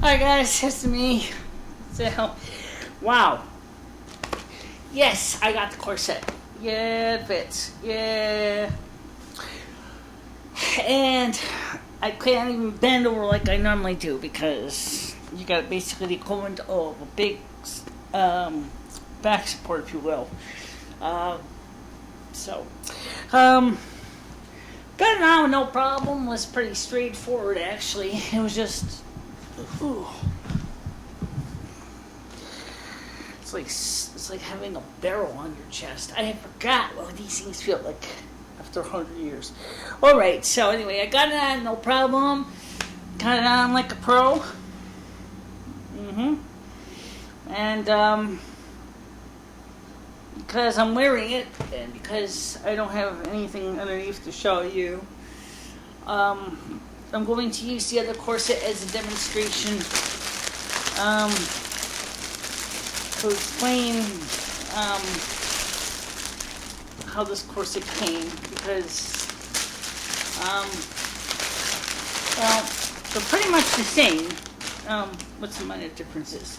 Hi guys, it's me. So, wow. Yes, I got the corset. Yeah, it fits. Yeah. And I can't even bend over like I normally do because you got basically the equivalent of a big back support, if you will. Got it on with no problem. Was pretty straightforward actually. It was just, ooh. It's like having a barrel on your chest. I forgot what these things feel like after 100 years. All right. So anyway, I got it on no problem. Got it on like a pro. And because I'm wearing it and because I don't have anything underneath to show you, I'm going to use the other corset as a demonstration to explain how this corset came, because well, they're pretty much the same. What's the minor differences?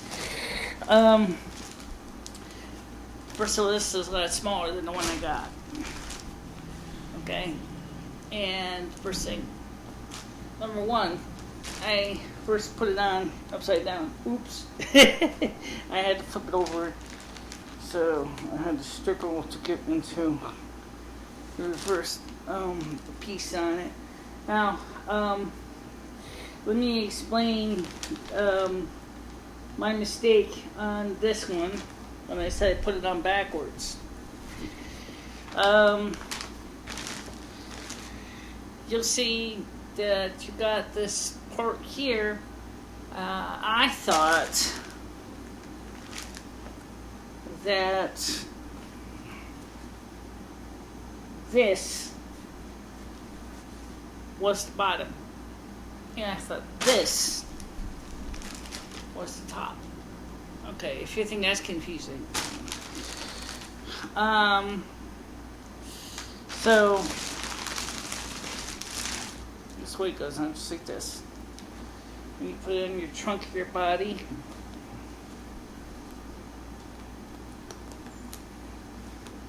First of all, this is a lot smaller than the one I got. Okay? And first thing, number one, I first put it on upside down. Oops. I had to flip it over. So I had to struggle to get into the reverse piece on it. Now, let me explain my mistake on this one. When I said I put it on backwards. You'll see that you got this part here. I thought that this was the bottom. And I thought this was the top. Okay, if you think that's confusing. So this way it goes on just like this. And you put it on your trunk of your body.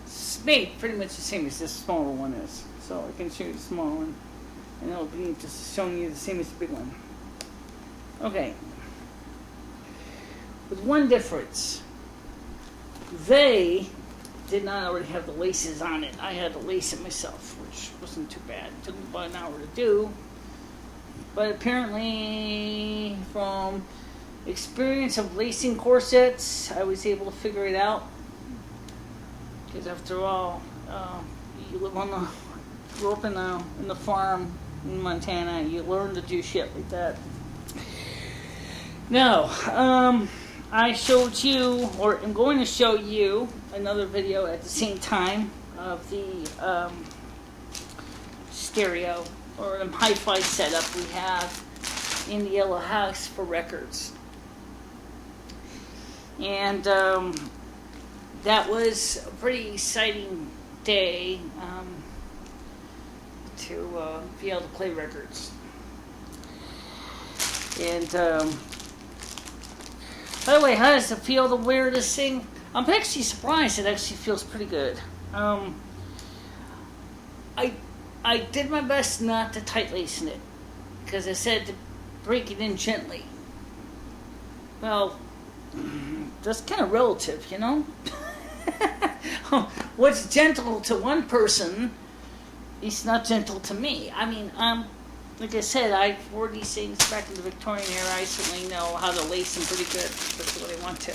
It's made pretty much the same as this smaller one is. So I can show you the small one. And it'll be just showing you the same as the big one. Okay. With one difference, they did not already have the laces on it. I had to lace it myself, which wasn't too bad. It took me about an hour to do. But apparently, from experience of lacing corsets, I was able to figure it out. Because after all, you live on the, grew up in the farm in Montana, you learn to do shit like that. Now, I showed you, or I'm going to show you, another video at the same time of the stereo or hi-fi setup we have in the yellow house for records. And that was a pretty exciting day to be able to play records. And by the way, how does it feel to wear this thing? I'm actually surprised it actually feels pretty good. I did my best not to tight lacing it, because I said to break it in gently. Well, that's kind of relative, you know? What's gentle to one person is not gentle to me. I mean, like I said, I wore these things back in the Victorian era. I certainly know how to lace them pretty good. That's what I want to.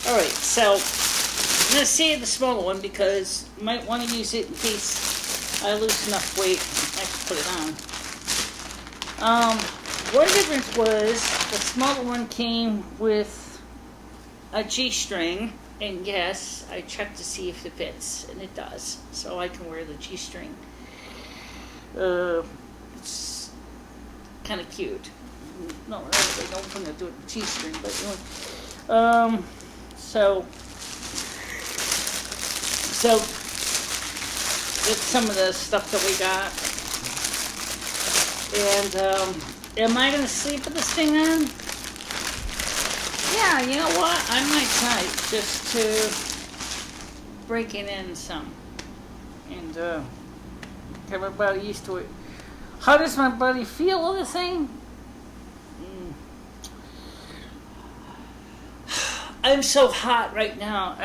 Alright, so I'm going to save the smaller one because you might want to use it in case I lose enough weight I can put it on. One difference was the smaller one came with a G-string, and yes, I checked to see if it fits, and it does. So I can wear the G-string. It's kind of cute. No, I don't want to do it with G-string, but so it's some of the stuff that we got. And am I going to sleep with this thing on? yeah, you know what? I might try just to break it in some and get my body used to it. How does my body feel all the same? I'm so hot right now.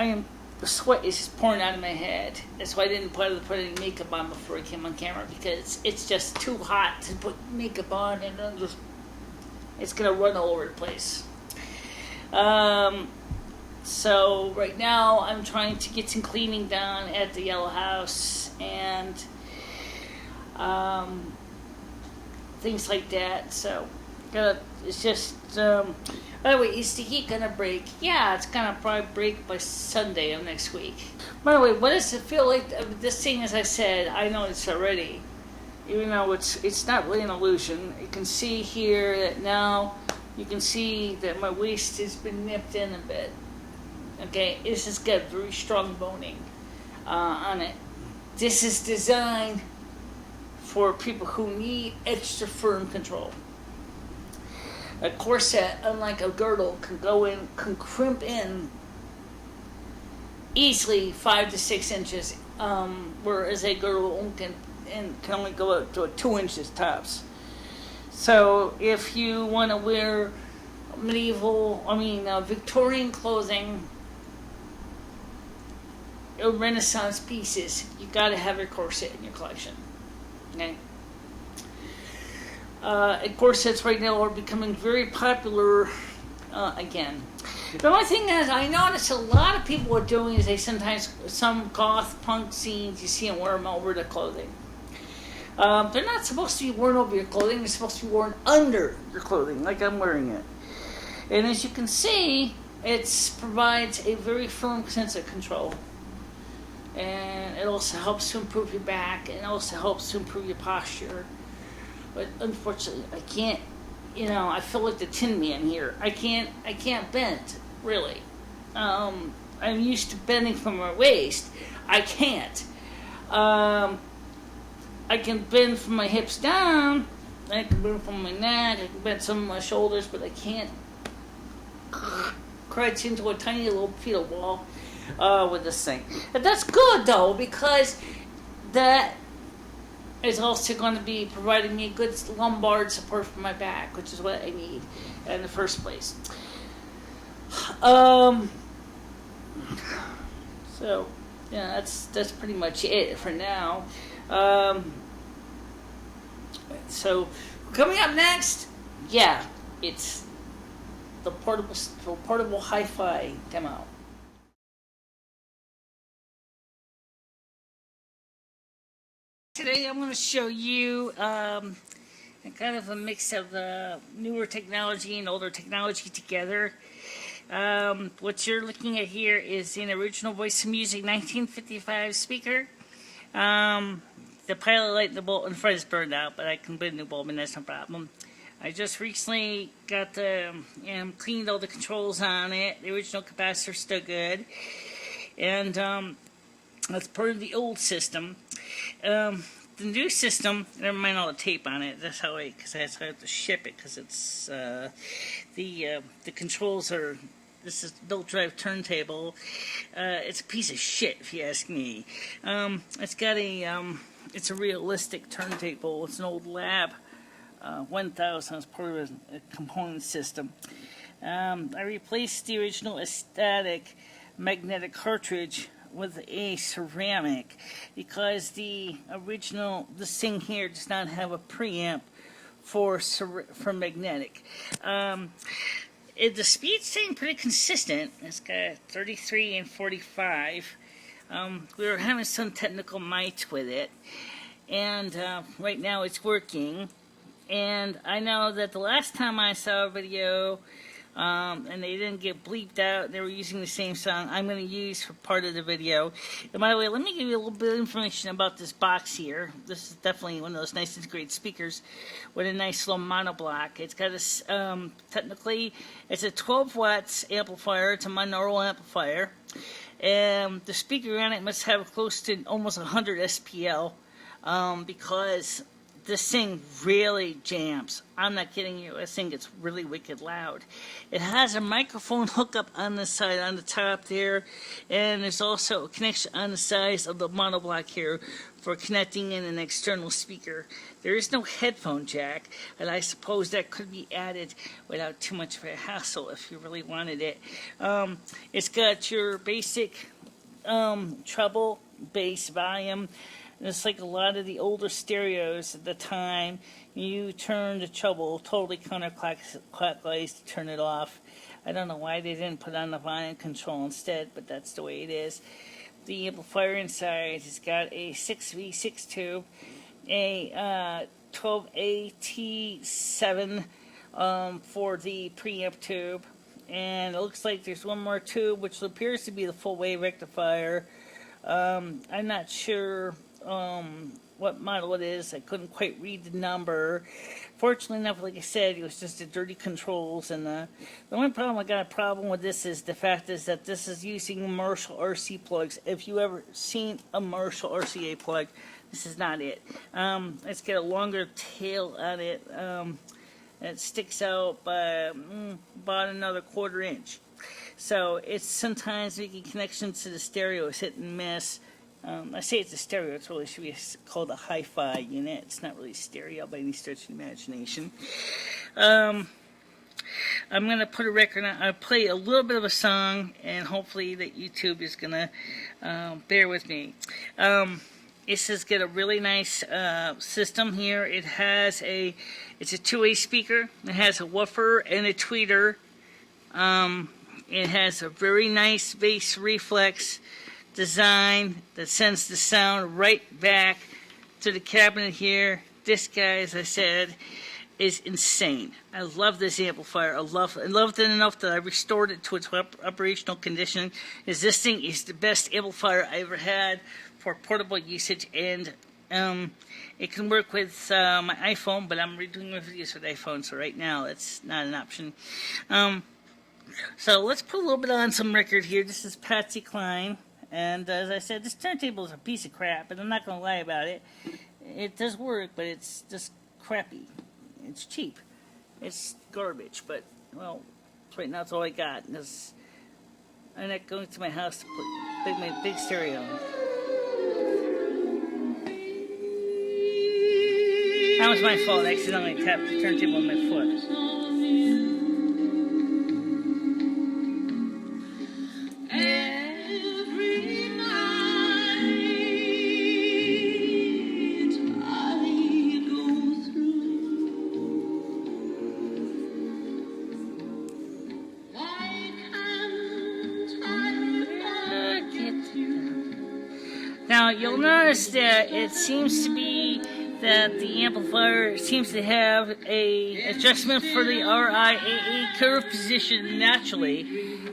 The sweat is just pouring out of my head. That's why I didn't put any makeup on before I came on camera, because it's just too hot to put makeup on, and then it's gonna run all over the place. So right now I'm trying to get some cleaning done at the Yellow House and things like that. So it's just. By the way, is the heat gonna break? Yeah, it's gonna probably break by Sunday of next week. By the way, what does it feel like? This thing, as I said, I know it's already, even though it's not really an illusion. You can see here that now you can see that my waist has been nipped in a bit. Okay, this has got very strong boning on it. This is designed for people who need extra firm control. A corset, unlike a girdle, can crimp in easily 5 to 6 inches, whereas a girdle can only go up to 2 inches tops. So if you want to wear Victorian clothing, or Renaissance pieces, you got to have a corset in your collection. Okay. Corsets right now are becoming very popular again. The only thing is, I notice a lot of people are doing is some goth punk scenes, you see them wear them over their clothing. They're not supposed to be worn over your clothing, they're supposed to be worn under your clothing, like I'm wearing it. And as you can see, it provides a very firm sense of control. And it also helps to improve your back, and it also helps to improve your posture. But unfortunately, I can't, I feel like the Tin Man here. I can't bend, really. I'm used to bending from my waist. I can't. I can bend from my hips down, I can bend from my neck, I can bend some of my shoulders, but I can't crouch into a tiny little fetal wall with this thing. But that's good, though, because that is also going to be providing me good lumbar support for my back, which is what I need in the first place. So, yeah, that's pretty much it for now. So, coming up next, yeah, it's the Portable HIFI demo. Today I'm going to show you kind of a mix of the newer technology and older technology together. What you're looking at here is an original Voice of Music 1955 speaker. The pilot light in the bulb in front is burned out, but I can put a new bulb in, that's no problem. I just recently got cleaned all the controls on it. The original capacitor's still good. And that's part of the old system. The new system, never mind all the tape on it, that's how because I have to ship it, because it's, the controls are, this is belt drive turntable. It's a piece of shit, if you ask me. It's got it's a realistic turntable. It's an old Lab 1000 as part of a component system. I replaced the original static magnetic cartridge with a ceramic, because this thing here does not have a preamp for magnetic. The speed's staying pretty consistent. It's got 33 and 45. We were having some technical mites with it, and right now it's working. And I know that the last time I saw a video, and they didn't get bleeped out, they were using the same song I'm going to use for part of the video. And by the way, let me give you a little bit of information about this box here. This is definitely one of those nice integrated speakers with a nice little monoblock. It's got a, technically, it's a 12 watts amplifier. It's a monaural amplifier. And the speaker on it must have close to almost 100 SPL, because this thing really jams. I'm not kidding you. This thing gets really wicked loud. It has a microphone hookup on the side, on the top there, and there's also a connection on the sides of the monoblock here for connecting in an external speaker. There is no headphone jack, and I suppose that could be added without too much of a hassle if you really wanted it. It's got your basic treble, bass, volume. It's like a lot of the older stereos at the time. You turn the treble totally counterclockwise to turn it off. I don't know why they didn't put on the volume control instead, but that's the way it is. The amplifier inside has got a 6V6 tube, a 12AT7 for the preamp tube, and it looks like there's one more tube which appears to be the full wave rectifier. I'm not sure what model it is. I couldn't quite read the number. Fortunately enough, like I said, it was just the dirty controls, and the only problem I got a problem with this is the fact is that this is using Marshall RC plugs. If you ever seen a Marshall RCA plug, this is not it. It's got a longer tail on it. It sticks out by about another 1/4 inch. So it's sometimes making connections to the stereo is hit and miss. I say it's a stereo, it really should be called a hi-fi unit. It's not really stereo by any stretch of the imagination. I'm going to put a record on. I'll play a little bit of a song, and hopefully that YouTube is going to bear with me. This has got a really nice system here. It's a 2-way speaker. It has a woofer and a tweeter. It has a very nice bass reflex design that sends the sound right back to the cabinet here. This guy, as I said, is insane. I love this amplifier. I loved it enough that I restored it to its operational condition. This thing is the best amplifier I ever had for portable usage, and it can work with my iPhone, but I'm redoing my videos with iPhone, so right now it's not an option. So let's put a little bit on some record here. This is Patsy Cline. And as I said, this turntable is a piece of crap, but I'm not going to lie about it. It does work, but it's just crappy. It's cheap. It's garbage, but, well, right now that's all I got. I'm not going to my house to put my big stereo on. That was my fault. I accidentally tapped the turntable on my foot. Now, you'll notice that it seems to be that the amplifier seems to have a adjustment for the RIAA curve position naturally,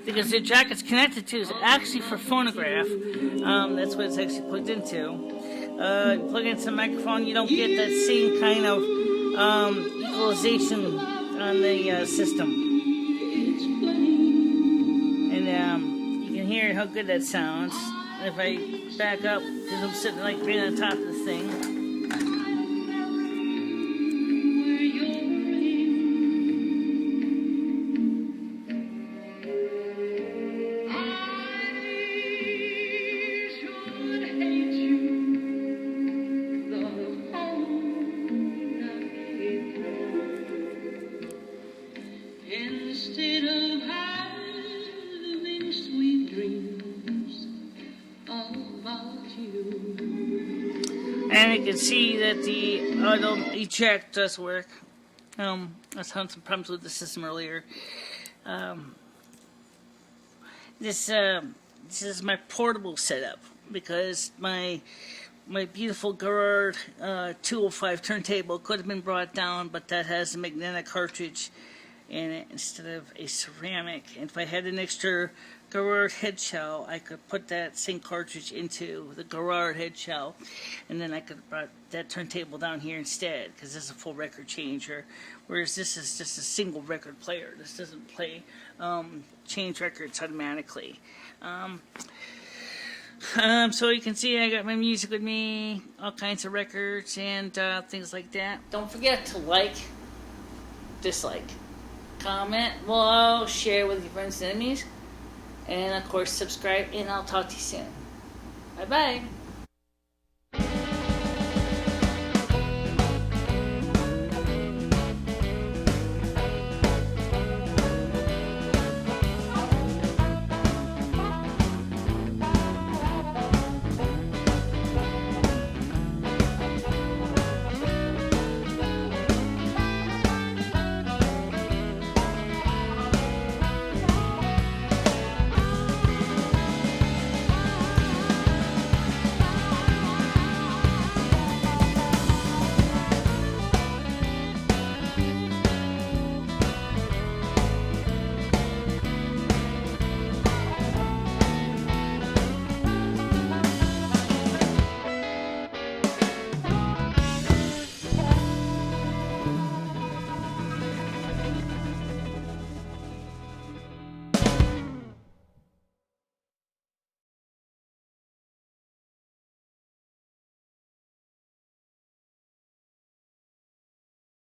because the jack it's connected to is actually for phonograph. That's what it's actually plugged into. You plug into the microphone, you don't get that same kind of equalization on the system. And you can hear how good that sounds. If I back up, because I'm sitting like right on top of the thing. Instead of having sweet dreams about you. And you can see that the auto eject does work. I was having some problems with the system earlier. This is my portable setup, because my beautiful Gerard 205 turntable could have been brought down, but that has a magnetic cartridge in it instead of a ceramic. And if I had an extra Gerard head shell, I could put that same cartridge into the Gerard head shell, and then I could have brought that turntable down here instead, because this is a full record changer, whereas this is just a single record player. This doesn't play change records automatically. So you can see I got my music with me, all kinds of records and things like that. Don't forget to like, dislike, comment below, share with your friends and enemies, and of course subscribe, and I'll talk to you soon. Bye bye.